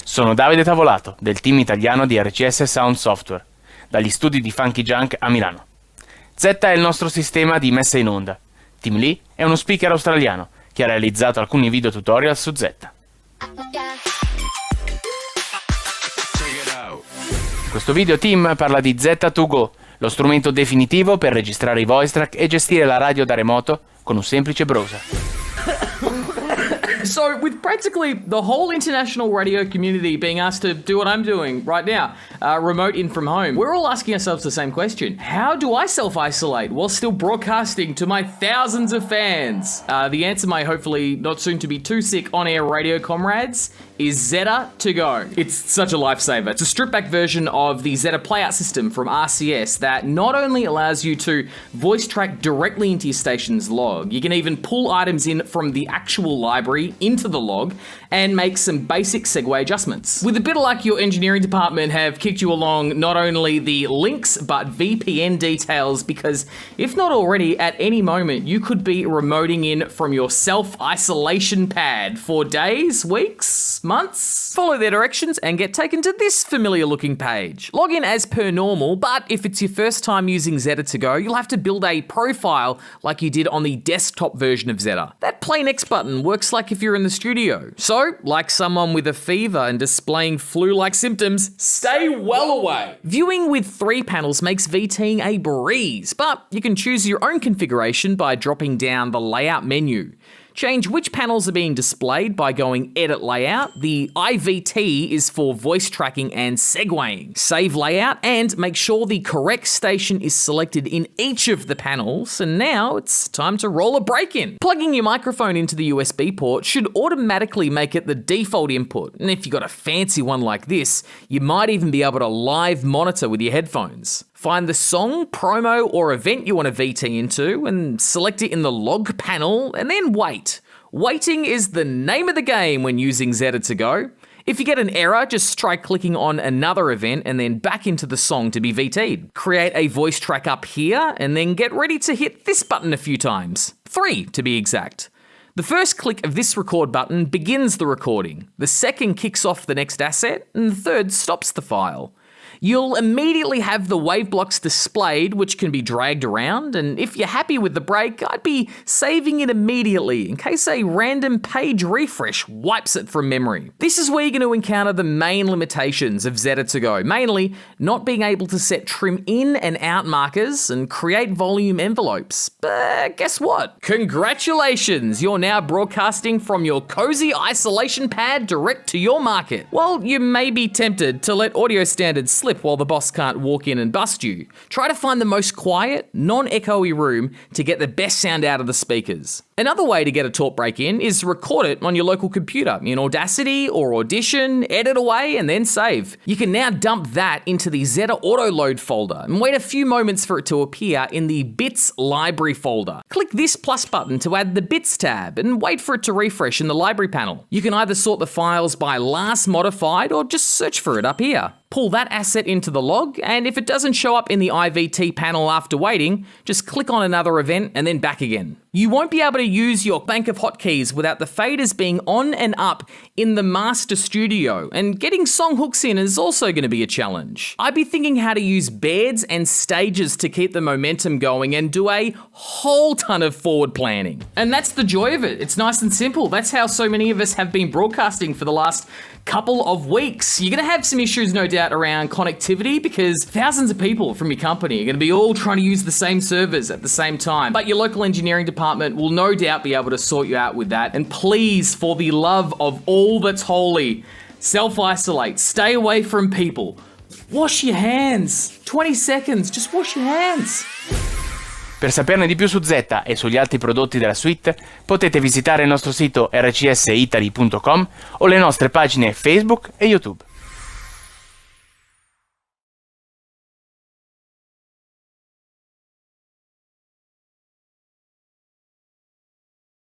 Sono Davide Tavolato, del team italiano di RCS Sound Software, dagli studi di Funky Junk a Milano. Zetta è il nostro sistema di messa in onda. Tim Lee è uno speaker australiano che ha realizzato alcuni video tutorial su Zetta. Questo video team parla di Zetta to Go, lo strumento definitivo per registrare i voice track e gestire la radio da remoto con un semplice browser. So, with practically the whole international radio community being asked to do what I'm doing right now, remote in from home, we're all asking ourselves the same question. How do I self-isolate while still broadcasting to my thousands of fans? The answer, my hopefully not soon to be too sick on-air radio comrades, is Zetta to Go. It's such a lifesaver. It's a stripped-back version of the Zetta playout system from RCS that not only allows you to voice track directly into your station's log, you can even pull items in from the actual library into the log and make some basic segue adjustments. With a bit of luck, your engineering department have kicked you along not only the links but VPN details, because if not already, at any moment you could be remoting in from your self-isolation pad for days, weeks, months. Follow their directions and get taken to this familiar looking page. Log in as per normal, but if it's your first time using Zetta to Go, you'll have to build a profile like you did on the desktop version of Zetta. That play next button works like if you're in the studio. So, like someone with a fever and displaying flu-like symptoms, stay well away. Viewing with 3 panels makes VTing a breeze, but you can choose your own configuration by dropping down the layout menu. Change which panels are being displayed by going Edit Layout. The IVT is for voice tracking and segueing. Save layout and make sure the correct station is selected in each of the panels. And now it's time to roll a break in. Plugging your microphone into the USB port should automatically make it the default input. And if you've got a fancy one like this, you might even be able to live monitor with your headphones. Find the song, promo, or event you want to VT into and select it in the log panel and then wait. Waiting is the name of the game when using Zetta to Go. If you get an error, just try clicking on another event and then back into the song to be VT'd. Create a voice track up here and then get ready to hit this button a few times. 3 to be exact. The first click of this record button begins the recording. The second kicks off the next asset and the third stops the file. You'll immediately have the wave blocks displayed, which can be dragged around, and if you're happy with the break, I'd be saving it immediately in case a random page refresh wipes it from memory. This is where you're going to encounter the main limitations of Zetta to Go, mainly not being able to set trim in and out markers and create volume envelopes. But guess what? Congratulations! You're now broadcasting from your cozy isolation pad direct to your market. While you may be tempted to let audio standards slip while the boss can't walk in and bust you, try to find the most quiet, non-echoey room to get the best sound out of the speakers. Another way to get a talk break in is record it on your local computer in Audacity or Audition, edit away and then save. You can now dump that into the Zetta Auto Load folder and wait a few moments for it to appear in the Bits Library folder. Click this plus button to add the Bits tab and wait for it to refresh in the library panel. You can either sort the files by last modified or just search for it up here. Pull that asset into the log, and if it doesn't show up in the IVT panel after waiting, just click on another event and then back again. You won't be able to use your bank of hotkeys without the faders being on and up in the master studio, and getting song hooks in is also going to be a challenge. I'd be thinking how to use beds and stages to keep the momentum going and do a whole ton of forward planning. And that's the joy of it. It's nice and simple. That's how so many of us have been broadcasting for the last couple of weeks. You're going to have some issues, no doubt, around connectivity because thousands of people from your company are going to be all trying to use the same servers at the same time. But your local engineering department will no doubt be able to sort you out with that. And please, for the love of all that's holy, self-isolate, stay away from people. Wash your hands. 20 seconds, just wash your hands. Per saperne di più su Zetta e sugli altri prodotti della suite, potete visitare il nostro sito rcsitali.com o le nostre pagine Facebook e YouTube.